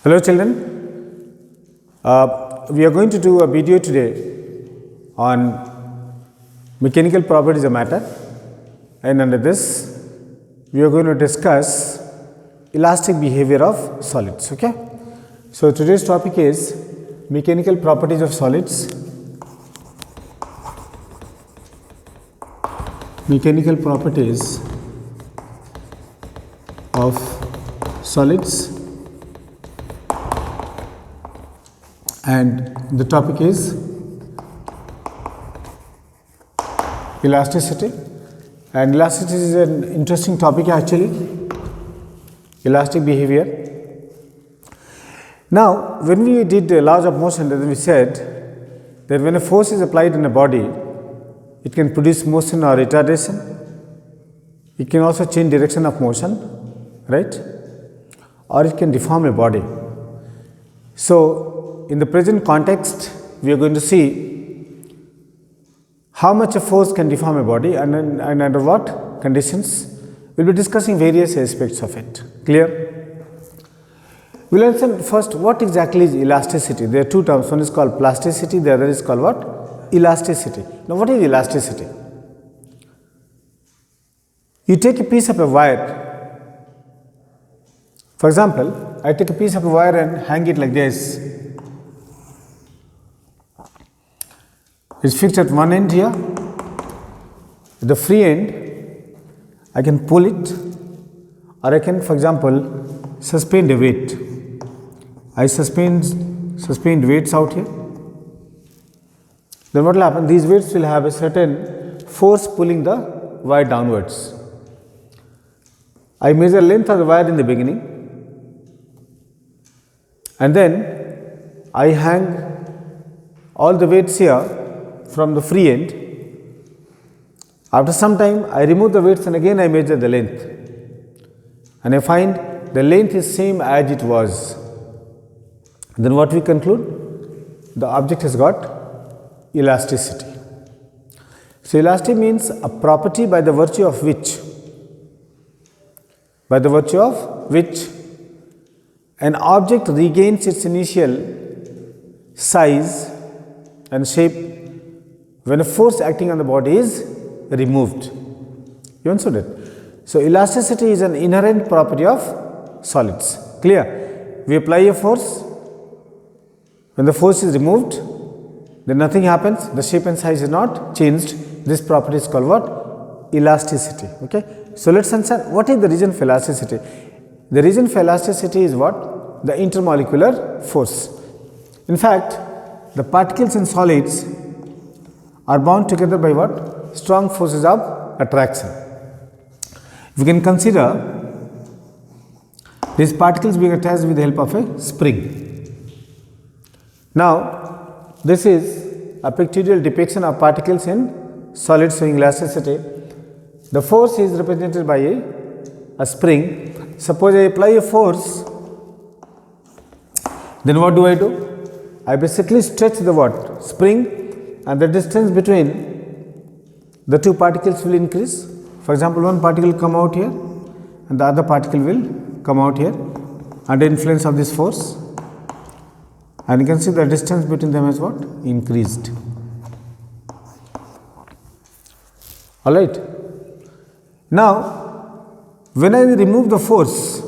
Hello children, we are going to do a video today on mechanical properties of matter, and under this we are going to discuss elastic behavior of solids. Okay, so today's topic is mechanical properties of solids. Mechanical properties of solids, and the topic is elasticity. And elasticity is an interesting topic actually, elastic behavior. Now, when we did the laws of motion, then we said that when a force is applied in a body, it can produce motion or retardation. It can also change direction of motion, right? Or it can deform a body. So, in the present context, we are going to see how much a force can deform a body and under what conditions. We will be discussing various aspects of it. Clear? We will understand first what exactly is elasticity. There are two terms. One is called plasticity, the other is called what? Elasticity. Now, what is elasticity? You take a piece of a wire. For example, I take a piece of a wire and hang it like this. It's fixed at one end here. At the free end, I can pull it, or I can, for example, suspend a weight. I suspend weights out here. Then what will happen? These weights will have a certain force pulling the wire downwards. I measure length of the wire in the beginning, and then I hang all the weights here from the free end. After some time, I remove the weights and again I measure the length, and I find the length is same as it was. Then what we conclude? The object has got elasticity. So, elasticity means a property by the virtue of which an object regains its initial size and shape when a force acting on the body is removed. You understood it? So, elasticity is an inherent property of solids. Clear? We apply a force. When the force is removed, then nothing happens. The shape and size is not changed. This property is called what? Elasticity. Okay. So, let us understand what is the reason for elasticity. The reason for elasticity is what? The intermolecular force. In fact, the particles in solids are bound together by what? Strong forces of attraction. We can consider these particles being attached with the help of a spring. Now, this is a pictorial depiction of particles in solids showing elasticity. The force is represented by a spring. Suppose I apply a force, then what do? I basically stretch the what? Spring, and the distance between the two particles will increase. For example, one particle will come out here and the other particle will come out here under influence of this force, and you can see the distance between them is what? Increased. Alright. Now, when I remove the force,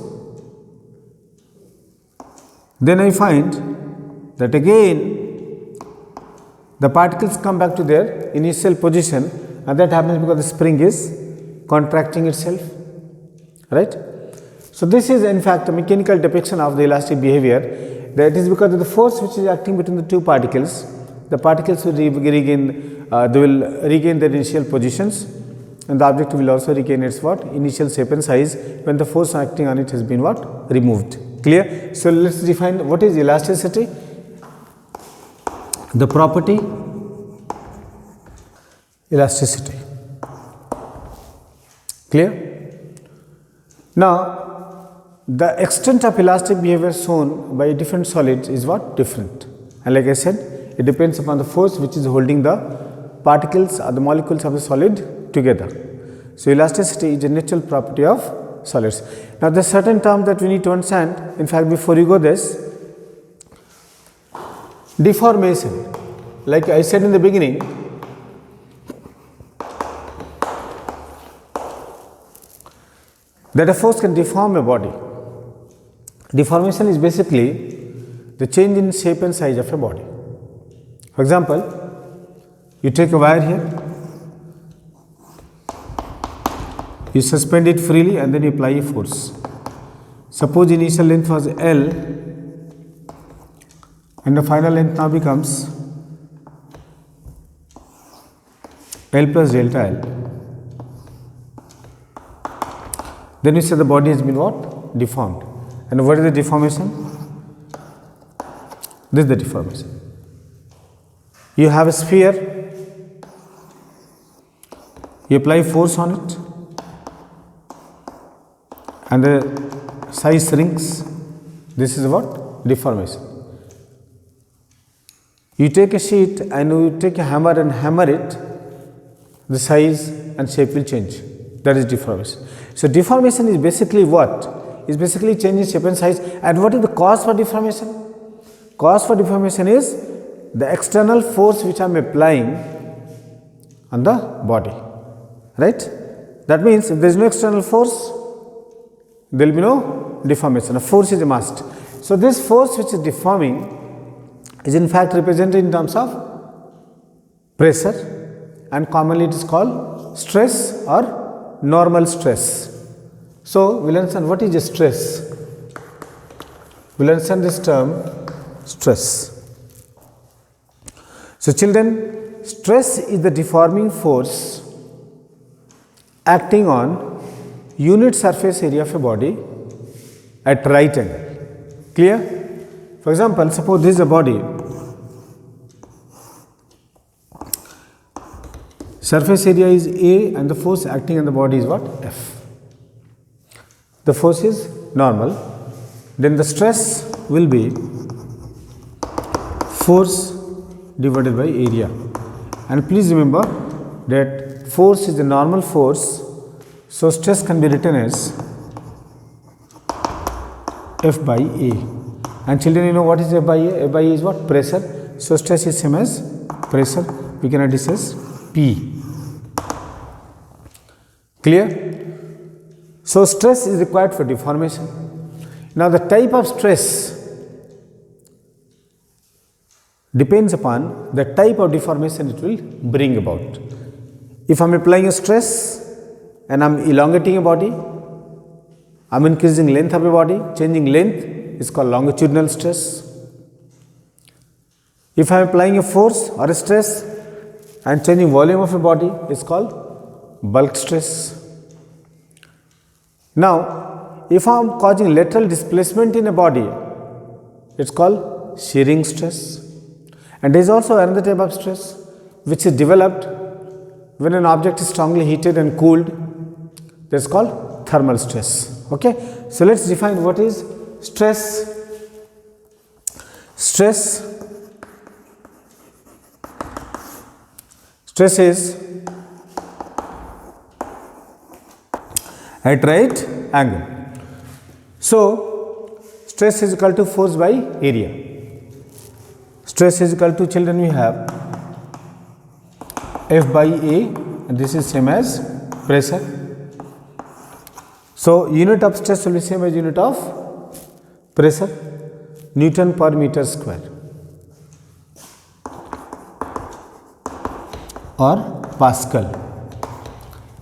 then I find that again the particles come back to their initial position, and that happens because the spring is contracting itself, right. So, this is in fact a mechanical depiction of the elastic behavior. That is because of the force which is acting between the two particles. The particles will regain their initial positions, and the object will also regain its what? Initial shape and size when the force acting on it has been what? Removed. Clear? So, let us define what is elasticity. The property elasticity. Clear? Now, the extent of elastic behavior shown by different solids is what? Different. And like I said, it depends upon the force which is holding the particles or the molecules of the solid together. So, elasticity is a natural property of solids. Now, there is certain term that we need to understand. In fact, before you go this, Deformation, like I said in the beginning, that a force can deform a body. Deformation is basically the change in shape and size of a body. For example, you take a wire here, you suspend it freely and then you apply a force. Suppose initial length was L and the final length now becomes L plus delta L. Then we say the body has been what? Deformed. And what is the deformation? This is the deformation. You have a sphere, you apply force on it, and the size shrinks. This is what? Deformation. You take a sheet and you take a hammer and hammer it, the size and shape will change. That is deformation. So deformation is basically what? Is basically change in shape and size. And what is the cause for deformation? Cause for deformation is the external force which I am applying on the body, right? That means if there is no external force, there will be no deformation. A force is a must. So this force which is deforming is in fact represented in terms of pressure, and commonly it is called stress or normal stress. So we will understand what is a stress. We will understand this term stress. So children, stress is the deforming force acting on unit surface area of a body at right angle. Clear? For example, suppose this is a body. Surface area is A and the force acting on the body is what? F. The force is normal. Then the stress will be force divided by area. And please remember that force is the normal force. So stress can be written as F by A. And children, you know what is F by A? F by A is what? Pressure. So stress is same as pressure. We can write this as P. Clear? So stress is required for deformation. Now the type of stress depends upon the type of deformation it will bring about. If I am applying a stress and I am elongating a body, I am increasing length of a body, changing length is called longitudinal stress. If I am applying a force or a stress and changing volume of a body is called bulk stress. Now, if I am causing lateral displacement in a body, it is called shearing stress. And there is also another type of stress which is developed when an object is strongly heated and cooled. That is called thermal stress. Okay. So let us define what is stress. Stress is at right angle. So stress is equal to force by area. Stress is equal to, children, we have F by A, and this is same as pressure. So unit of stress will be same as unit of pressure, Newton per meter square or Pascal.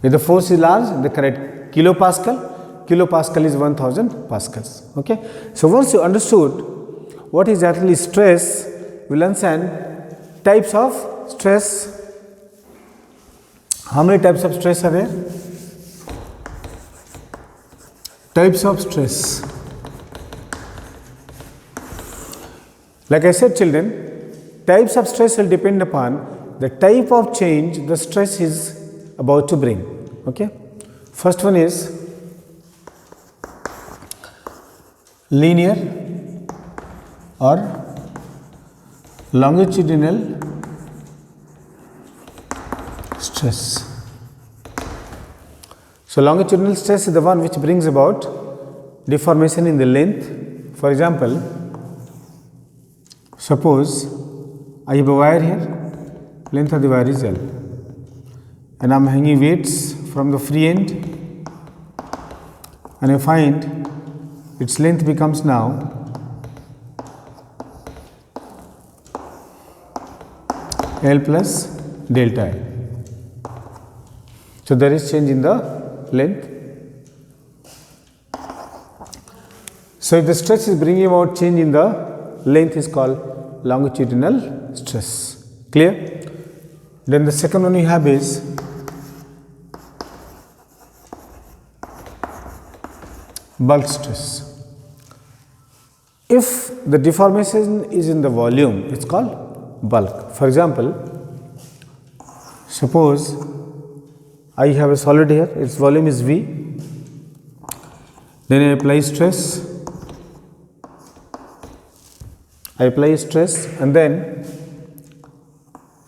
If the force is large, the correct kilopascal. Kilopascal is 1000 pascals. Okay. So once you understood what is actually stress, we will understand types of stress. How many types of stress are there? Types of stress. Like I said, children, types of stress will depend upon the type of change the stress is about to bring. Okay. First one is linear or longitudinal stress. So longitudinal stress is the one which brings about deformation in the length. For example, suppose I have a wire here, length of the wire is L, and I am hanging weights from the free end, and I find its length becomes now L plus delta L. So there is change in the length. So if the stress is bringing about change in the length is called longitudinal stress. Clear? Then the second one we have is bulk stress. If the deformation is in the volume, it's called bulk. For example, suppose I have a solid here, its volume is V, then I apply stress, and then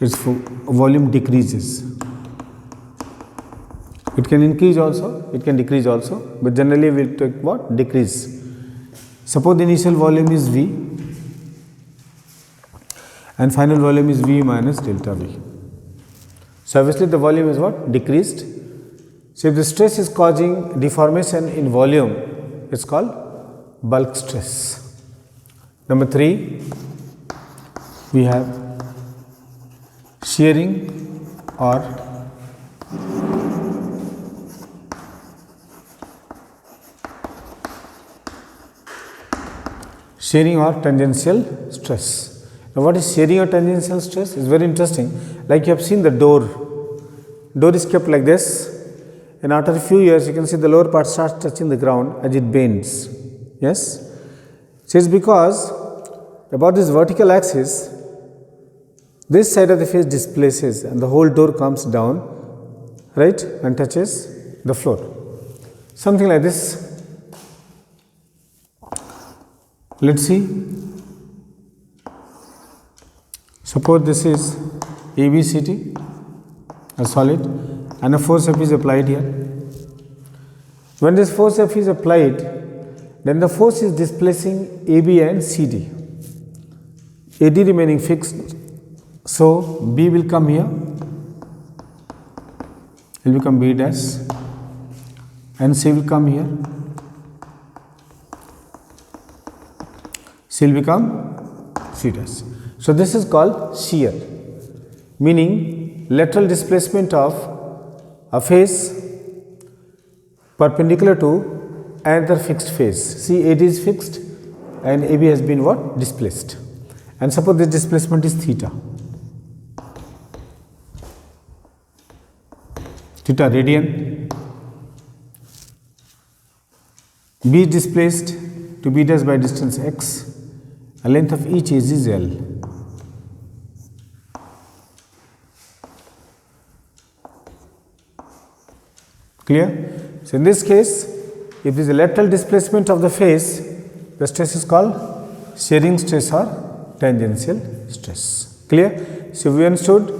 its volume decreases. It can increase also, it can decrease also, but generally we will take what? Decrease. Suppose the initial volume is V and final volume is V minus delta V. So obviously the volume is what? Decreased. So if the stress is causing deformation in volume, it's called bulk stress. Number 3, we have shearing or tangential stress. Now what is shearing or tangential stress? It's very interesting. Like you have seen the door is kept like this, and after a few years you can see the lower part starts touching the ground as it bends. Yes? So it's because about this vertical axis, this side of the face displaces and the whole door comes down, right, and touches the floor. Something like this. Let's see. Suppose this is ABCD, a solid, and a force F is applied here. When this force F is applied, then the force is displacing AB and CD. AD remaining fixed, so B will come here, it will become B dash, and C will come here, C will become C dash. So this is called shear, meaning lateral displacement of a face perpendicular to another fixed face. See, AD is fixed and AB has been what? Displaced. And suppose this displacement is theta. Theta radian. B is displaced to B dash by distance x. A length of each edge is L. Clear? So in this case, if there is a lateral displacement of the face, the stress is called shearing stress or tangential stress. Clear? So we understood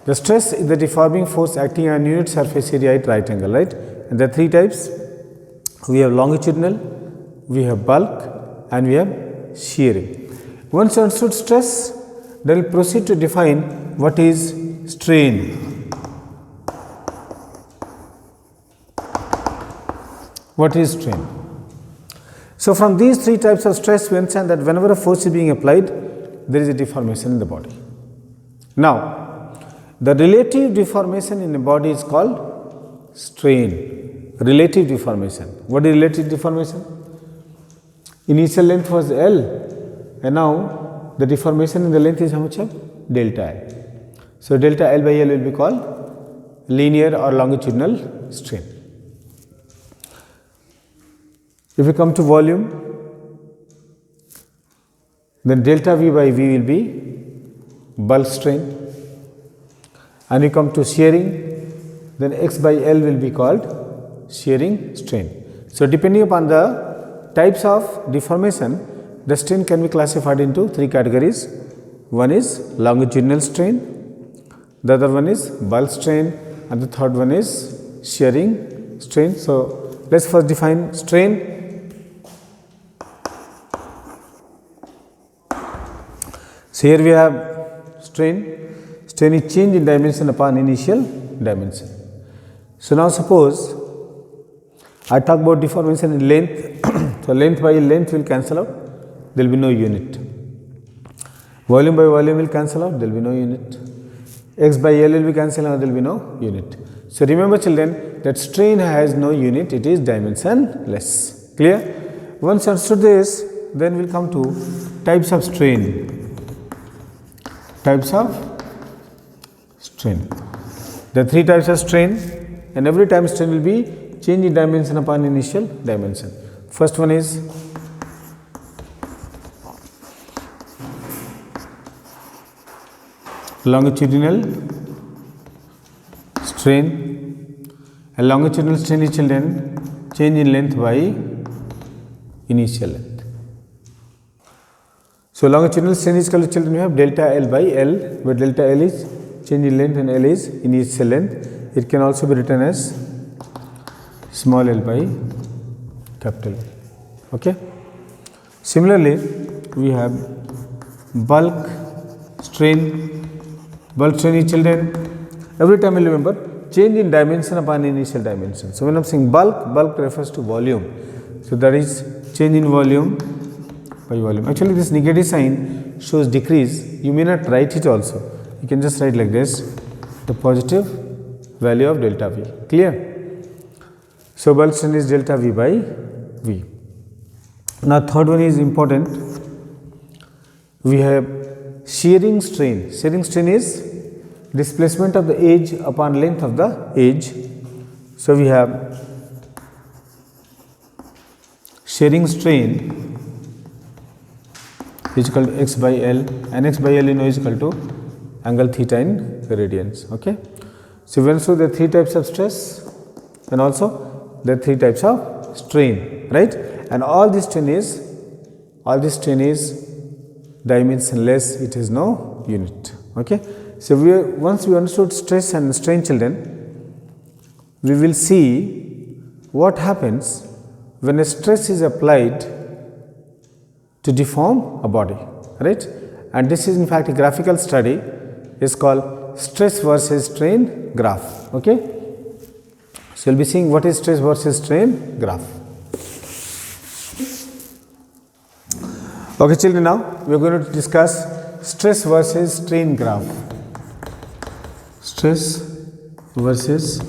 the stress is the deforming force acting on unit surface area at right angle, right? And there are 3 types. We have longitudinal, we have bulk, and we have shearing. Once you understood stress, then we will proceed to define what is strain. What is strain? So from these 3 types of stress, we understand that whenever a force is being applied, there is a deformation in the body. Now, the relative deformation in the body is called strain. Relative deformation. What is relative deformation? Initial length was L, and now the deformation in the length is how much of? Delta L. So delta L by L will be called linear or longitudinal strain. If we come to volume, then delta V by V will be bulk strain, and we come to shearing, then X by L will be called shearing strain. So depending upon the types of deformation, the strain can be classified into 3 categories. One is longitudinal strain, the other one is bulk strain, and the third one is shearing strain. So let's first define strain. So here we have strain. Strain is change in dimension upon initial dimension. So now suppose I talk about deformation in length. So length by length will cancel out, there will be no unit. Volume by volume will cancel out, there will be no unit. X by L will be cancelled out, there will be no unit. So remember children that strain has no unit, it is dimensionless. Clear? Once understood this, then we will come to types of strain. Types of strain. There are three types of strain, and every time strain will be change in dimension upon initial dimension. First one is longitudinal strain. A longitudinal strain is children change in length by initial length. So longitudinal strain is called children, we have delta L by L, where delta L is change in length and L is initial length. It can also be written as small l by capital L. Okay. Similarly, we have bulk strain. Bulk strain is children, every time you remember change in dimension upon initial dimension. So when I am saying bulk, bulk refers to volume. So that is change in volume by volume. Actually this negative sign shows decrease. You may not write it also. You can just write like this, the positive value of delta V. Clear? So bulk strain is delta V by V. Now third one is important. We have shearing strain. Shearing strain is displacement of the edge upon length of the edge. So we have shearing strain is equal to x by L, and x by L you know is equal to angle theta in radians. Okay. So we also there are three types of stress and also there are three types of strain, right? And all this strain is dimensionless, it has no unit. Okay. So once we understood stress and strain children, we will see what happens when a stress is applied to deform a body, right? And this is in fact a graphical study, is called stress versus strain graph. Okay. So we will be seeing what is stress versus strain graph. Okay children, now we are going to discuss stress versus strain graph. Stress versus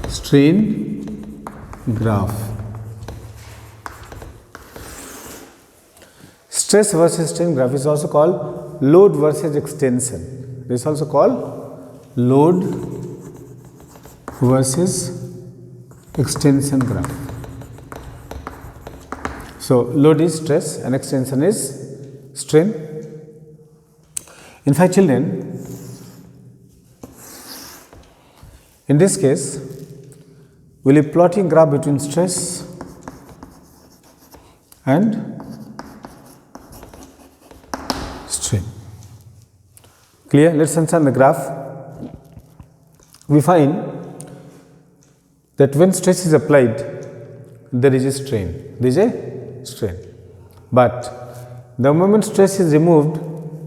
strain graph. Stress versus strain graph is also called load versus extension. This is also called load versus extension graph. So load is stress and extension is strain. In fact children, in this case we will be plotting graph between stress and strain. Clear? Let us understand the graph. We find that when stress is applied, there is a strain. There is a strain. But the moment stress is removed,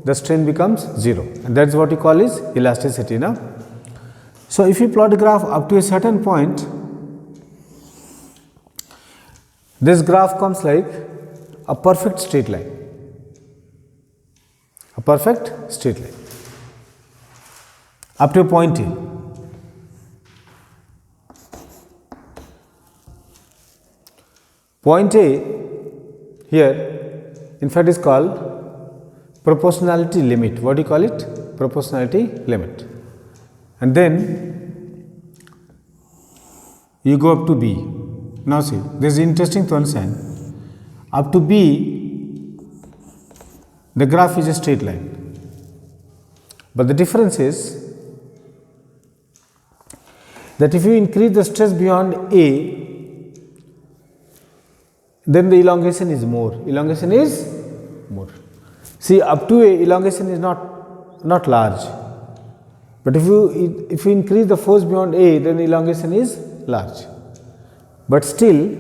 the strain becomes 0. And that is what we call is elasticity now. So if you plot a graph up to a certain point, this graph comes like a perfect straight line. A perfect straight line up to a point A. Point A here in fact is called proportionality limit. What do you call it? Proportionality limit. And then you go up to B. Now see, this is interesting to understand. Up to B, the graph is a straight line. But the difference is that if you increase the stress beyond A, then the elongation is more. Elongation is more. See, up to A, elongation is not large. But if you increase the force beyond A, then the elongation is large. But still,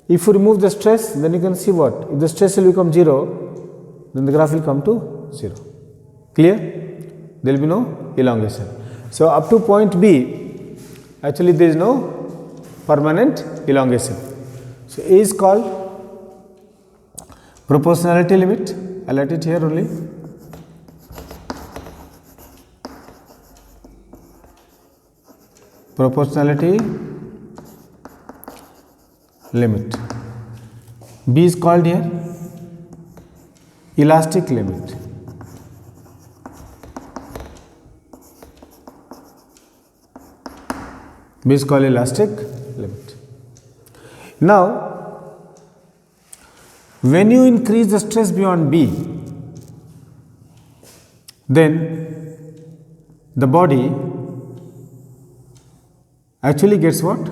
If you remove the stress, then you can see what? If the stress will become 0, then the graph will come to 0. Clear? There will be no elongation. So, up to point B, actually there is no permanent elongation. So, A is called proportionality limit. I will write it here only. Proportionality limit. B is called here elastic limit. B is called elastic limit. Now, when you increase the stress beyond B, then the body actually gets what?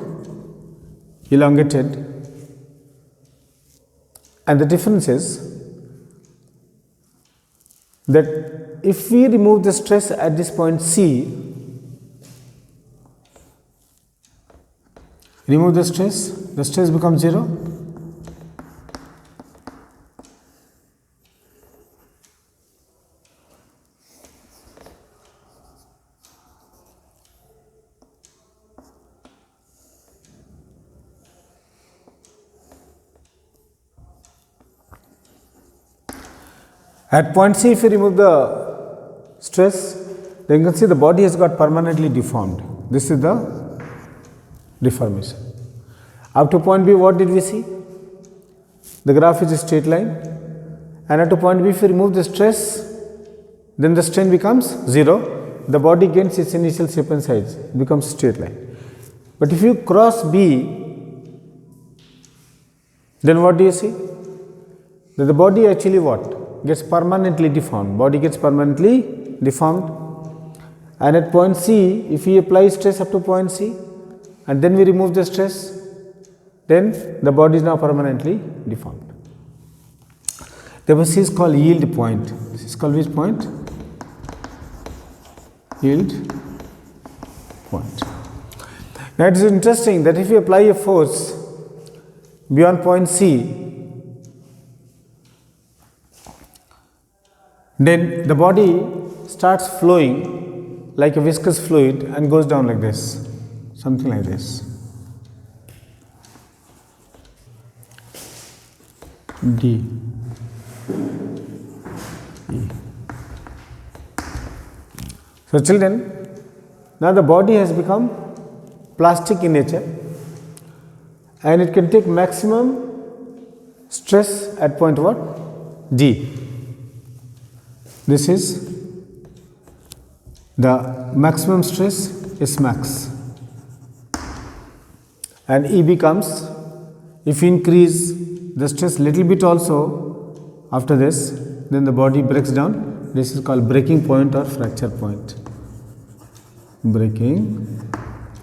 Elongated. And the difference is that if we remove the stress at this point C, remove the stress becomes 0. At point C, if you remove the stress, then you can see the body has got permanently deformed. This is the deformation. Up to point B, what did we see? The graph is a straight line, and at to point B, if you remove the stress, then the strain becomes 0. The body gains its initial shape and size, it becomes straight line. But if you cross B, then what do you see? That the body actually what? Gets permanently deformed. Body gets permanently deformed. And at point C, if we apply stress up to point C, and then we remove the stress, then the body is now permanently deformed. Therefore, C is called yield point. This is called which point? Yield point. Now, it is interesting that if you apply a force beyond point C, then the body starts flowing like a viscous fluid and goes down like this, something like this. D, E. So, children, now the body has become plastic in nature and it can take maximum stress at point what? D. This is the maximum stress is max, and E becomes, if you increase the stress little bit also after this, then the body breaks down. This is called breaking point or fracture point. Breaking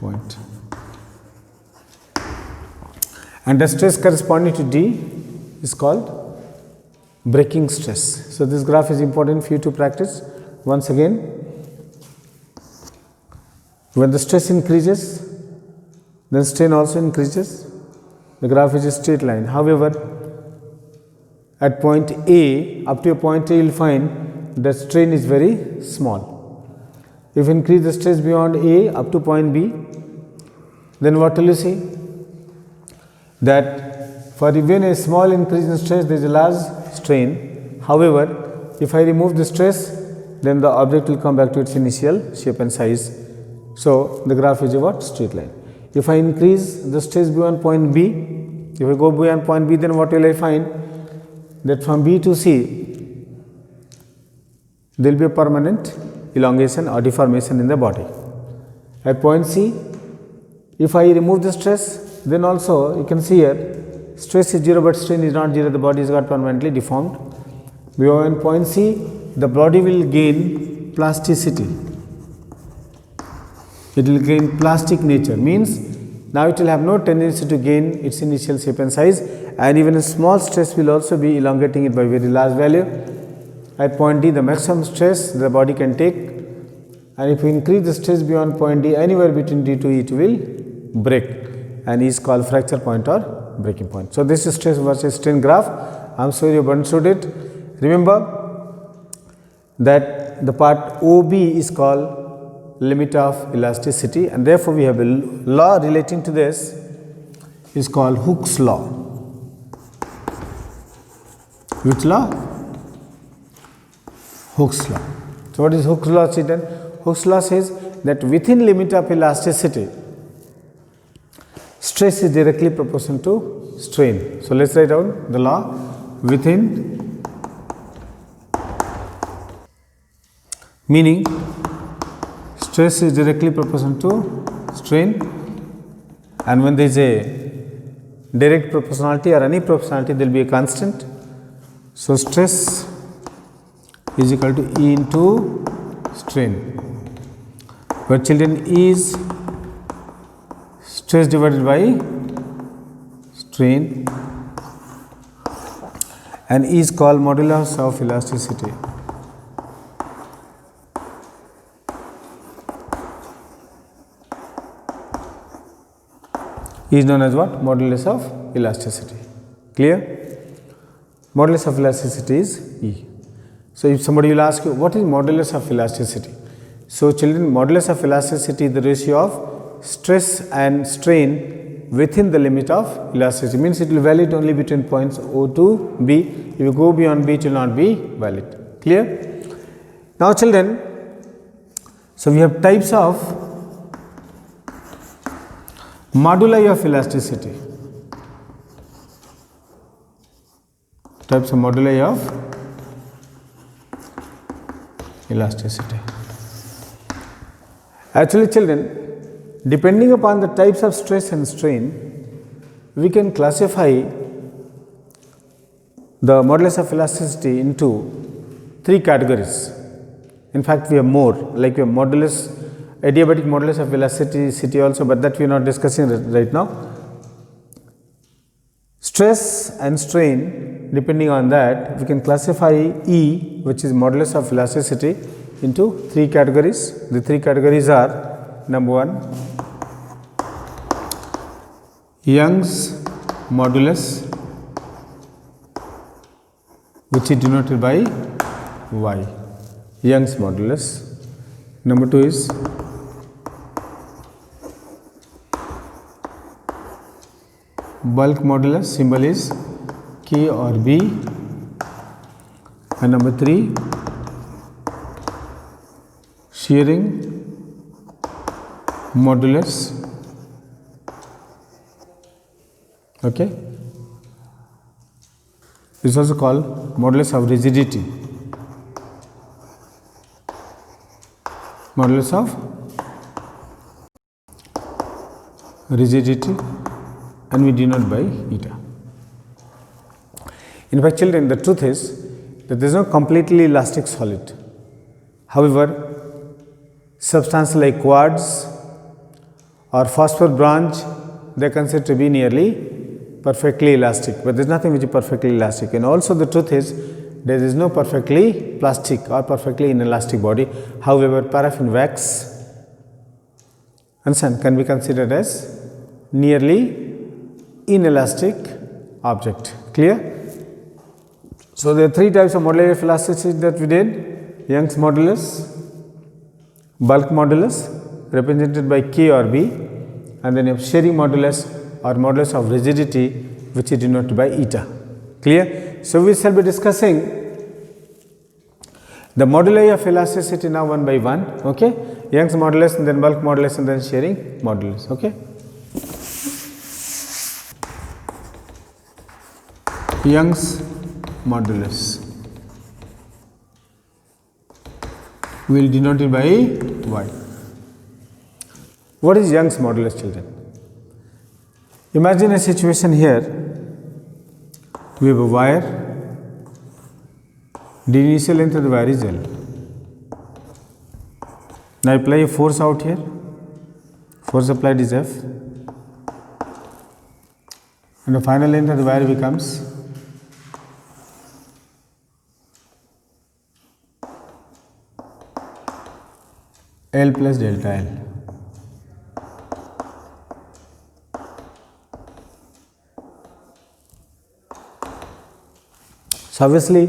point. And the stress corresponding to D is called breaking stress. So, this graph is important for you to practice. Once again, when the stress increases, then strain also increases. The graph is a straight line. However, at point A, up to a point A, you will find the strain is very small. If you increase the stress beyond A up to point B, then what will you see? That for even a small increase in stress, there is a large strain. However, if I remove the stress, then the object will come back to its initial shape and size. So, the graph is a what? Straight line. If I increase the stress beyond point B, if I go beyond point B, then what will I find? That from B to C, there will be a permanent elongation or deformation in the body. At point C, if I remove the stress, then also you can see here, stress is 0 but strain is not 0, the body is got permanently deformed. Beyond point C, the body will gain plasticity. It will gain plastic nature, means now it will have no tendency to gain its initial shape and size, and even a small stress will also be elongating it by very large value. At point D, the maximum stress the body can take, and if we increase the stress beyond point D, anywhere between D to E, it will break, and is called fracture point or breaking point. So this is stress versus strain graph. I am sure you have understood it. Remember that the part OB is called limit of elasticity, and therefore we have a law relating to this is called Hooke's law. Which law? Hooke's law. So what is Hooke's law, children? Hooke's law says that within limit of elasticity, stress is directly proportional to strain. So let's write down the law. Within, meaning stress is directly proportional to strain, and when there is a direct proportionality or any proportionality, there will be a constant. So stress is equal to E into strain, where children E is stress divided by strain, and E is called modulus of elasticity. E is known as what? Modulus of elasticity. Clear? Modulus of elasticity is E. So if somebody will ask you, what is modulus of elasticity? So children, modulus of elasticity is the ratio of stress and strain within the limit of elasticity. Means it will valid only between points O to B. If you go beyond B, it will not be valid. Clear? Now children, so we have types of moduli of elasticity. Types of moduli of elasticity. Actually children, depending upon the types of stress and strain, we can classify the modulus of elasticity into 3 categories. In fact, we have more, like we have modulus, adiabatic modulus of elasticity also, but that we are not discussing right now. Stress and strain, depending on that, we can classify E, which is modulus of elasticity, into 3 categories. The 3 categories are: number 1, Young's modulus, which is denoted by Y, Young's modulus. Number 2 is bulk modulus, symbol is K or B, and number 3, shearing modulus. Okay, this is also called modulus of rigidity. Modulus of rigidity, and we denote by eta. In fact, children, the truth is that there is no completely elastic solid. However, substances like quartz or phosphor bronze, they are considered to be nearly perfectly elastic, but there is nothing which is perfectly elastic. And also the truth is there is no perfectly plastic or perfectly inelastic body. However, paraffin wax, understand, can be considered as nearly inelastic object. Clear? So there are 3 types of moduli of elasticity that we did: Young's modulus, bulk modulus represented by K or B, and then you have shearing modulus or modulus of rigidity, which is denoted by eta. Clear? So we shall be discussing the moduli of elasticity now one by one. Okay, Young's modulus, and then bulk modulus, and then shearing modulus. Okay. Young's modulus, we will denote it by Y. What is Young's modulus, children? Imagine a situation here. We have a wire. The initial length of the wire is L. Now apply a force out here. Force applied is F. And the final length of the wire becomes L plus delta L. So obviously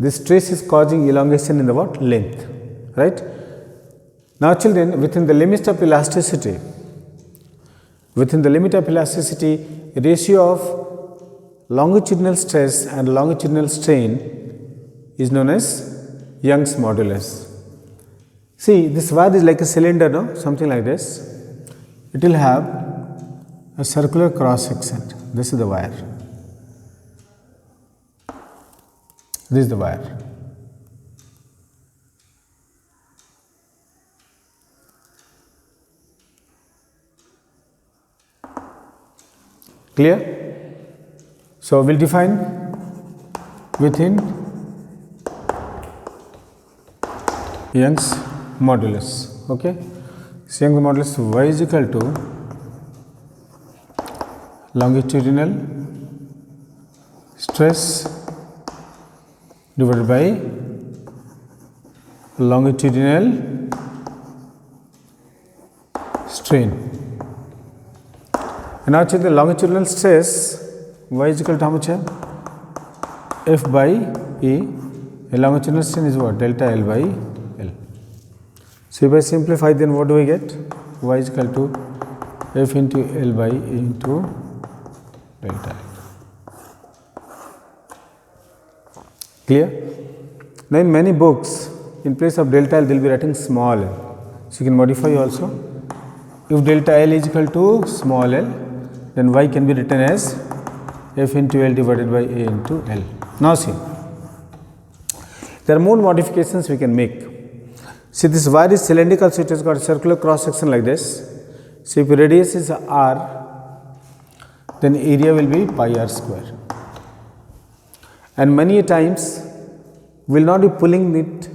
this stress is causing elongation in the what? Length, right? Now children, within the limit of elasticity, ratio of longitudinal stress and longitudinal strain is known as Young's modulus. See, this wire is like a cylinder, no? Something like this. It will have a circular cross section. This is the wire. This is the wire. Clear? So we'll define within Young's modulus. Okay? So Young's modulus y is equal to longitudinal stress divided by longitudinal strain. And now check the longitudinal stress, y is equal to how much? F by E. A longitudinal strain is what? Delta L by L. So if I simplify, then what do we get? Y is equal to F into L by E into delta L. Clear? Now in many books, in place of delta L, they will be writing small l. So you can modify also. If delta L is equal to small l, then y can be written as F into L divided by A into L. Now see, there are more modifications we can make. See, this wire is cylindrical, so it has got a circular cross section like this. So if radius is r, then area will be pi r square. And many times we will not be pulling it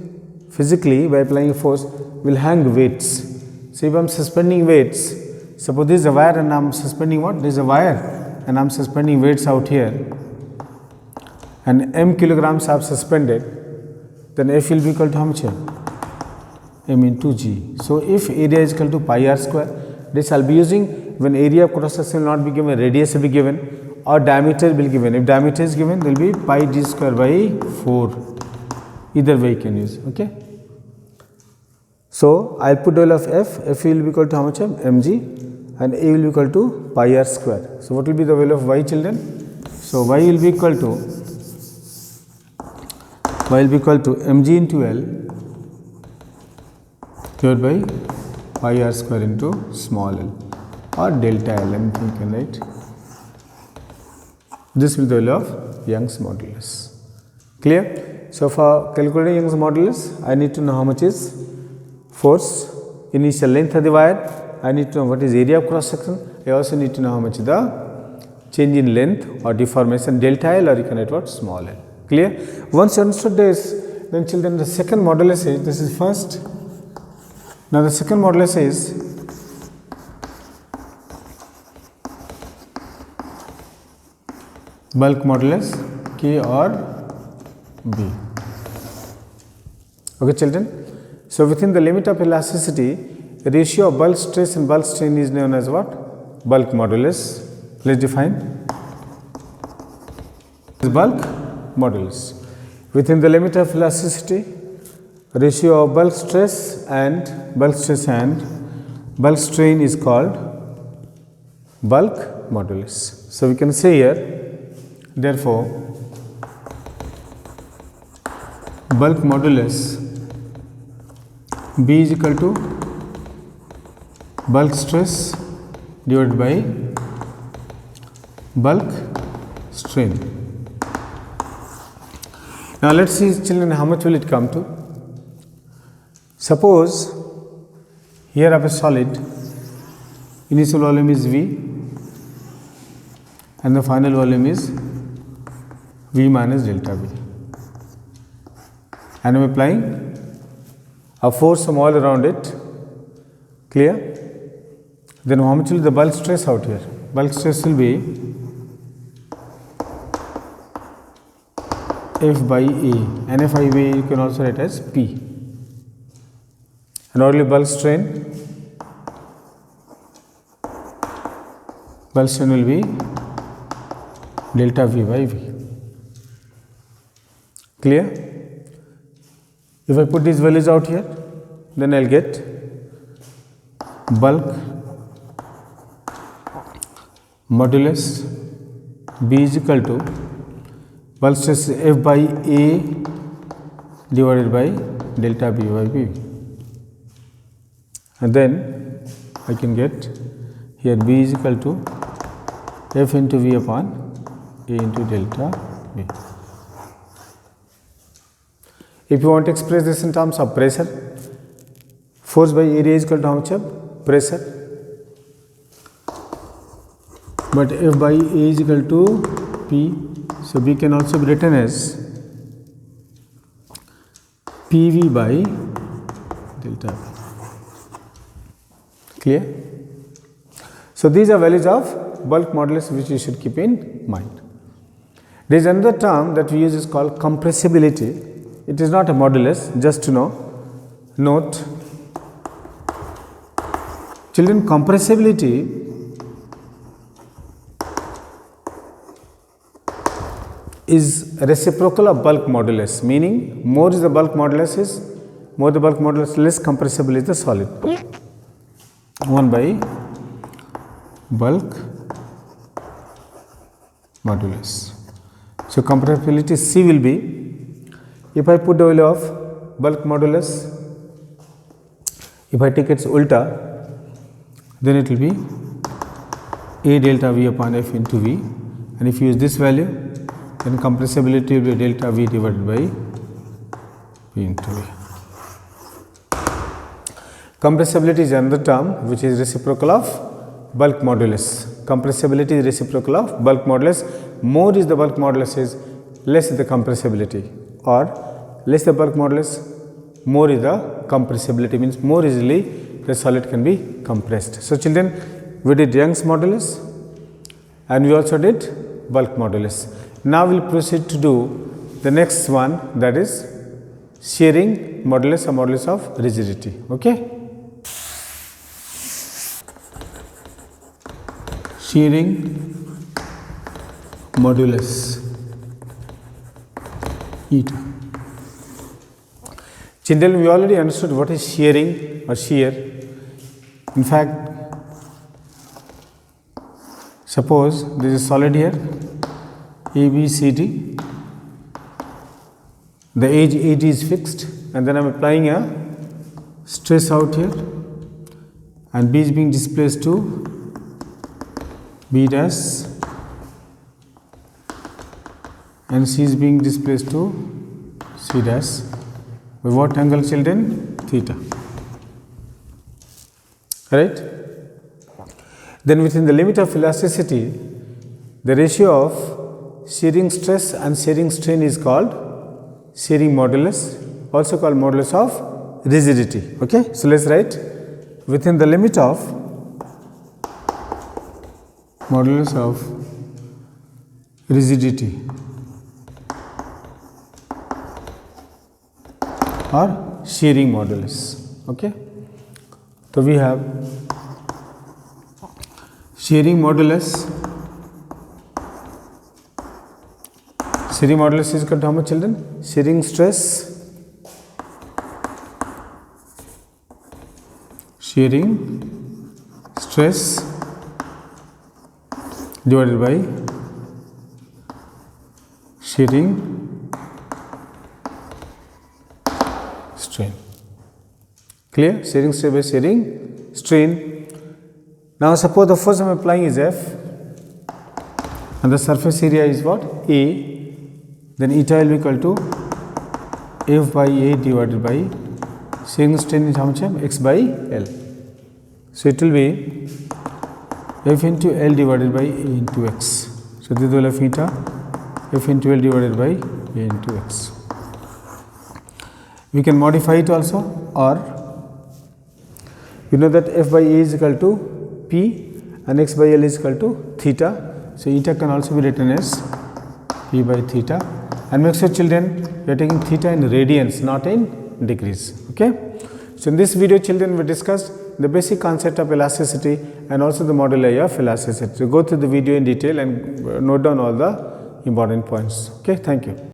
physically by applying a force, we will hang weights. So if I am suspending weights, suppose this is a wire and I am suspending what? This is a wire and I am suspending weights out here, and m kilograms I have suspended, then F will be equal to how much? M into G. So if area is equal to pi r square, this I will be using when area of cross section will not be given, radius will be given or diameter will be given. If diameter is given, there will be pi d square by 4. Either way you can use. Okay. So I will put value of F will be equal to how much? Mg, and A will be equal to pi r square. So what will be the value of y, children? So y will be equal to mg into L divided by pi r square into small l or delta L, anything you can write. This will be the value of Young's modulus. Clear? So for calculating Young's modulus, I need to know how much is force, initial length of the wire, I need to know what is area of cross section, I also need to know how much is the change in length or deformation, delta L, or you can write what? Small l. Clear? Once you understood this, then children, the second modulus is, this is first. Now the second modulus is bulk modulus, K or B. Okay, children. So within the limit of elasticity, ratio of bulk stress and bulk strain is known as what? Bulk modulus. Let's define bulk modulus. Within the limit of elasticity, ratio of bulk stress and bulk strain is called bulk modulus. So we can say here, therefore, bulk modulus B is equal to bulk stress divided by bulk strain. Now let us see, children, how much will it come to. Suppose here I have a solid, initial volume is V and the final volume is V minus delta V, and I am applying a force from all around it. Clear? Then how much will the bulk stress out here? Bulk stress will be F by A, and F by A you can also write as P. And only bulk strain will be delta V by V. Clear? If I put these values out here, then I'll get bulk modulus B is equal to bulk stress F by A divided by delta B by B, and then I can get here B is equal to F into V upon A into delta B. If you want to express this in terms of pressure, force by area is equal to how much of pressure, but F by A is equal to P, so B can also be written as PV by delta V. Clear? So these are values of bulk modulus which you should keep in mind. There is another term that we use is called compressibility. It is not a modulus, just to know. Note, children, compressibility is reciprocal of bulk modulus, meaning more is the bulk modulus less compressible is the solid. 1 by bulk modulus. So compressibility C will be, if I put the value of bulk modulus, if I take its ulta, then it will be A delta V upon F into V, and if you use this value, then compressibility will be delta V divided by P into V. Compressibility is another term which is reciprocal of bulk modulus. Compressibility is reciprocal of bulk modulus. More is the bulk modulus is less is the compressibility, or less the bulk modulus, more is the compressibility, means more easily the solid can be compressed. So children, we did Young's modulus and we also did bulk modulus. Now we will proceed to do the next one, that is shearing modulus or modulus of rigidity. Okay? Shearing modulus eta. Children, we already understood what is shearing or shear. In fact, suppose there is a solid here, A, B, C, D. The edge AD is fixed, and then I am applying a stress out here, and B is being displaced to B dash, and C is being displaced to C dash. By what angle, children? Theta. Right? Then within the limit of elasticity, the ratio of shearing stress and shearing strain is called shearing modulus, also called modulus of rigidity. Okay? So let's write within the limit of modulus of rigidity or shearing modulus. Okay? So we have shearing modulus. Shearing modulus is equal to how much, children? Shearing stress, divided by shearing strain. Clear? Shearing stress by shearing strain. Now suppose the force I am applying is F and the surface area is what? A. Then eta will be equal to F by A divided by shearing strain is how much? X by L. So it will be F into L divided by A into X. So this will have eta F into L divided by A into X. We can modify it also, or you know that F by A is equal to P and X by L is equal to theta. So eta can also be written as P by theta, and make sure, children, we are taking theta in radians, not in degrees. Okay? So in this video, children, we discussed the basic concept of elasticity and also the moduli of elasticity. So go through the video in detail and note down all the important points. Okay? Thank you.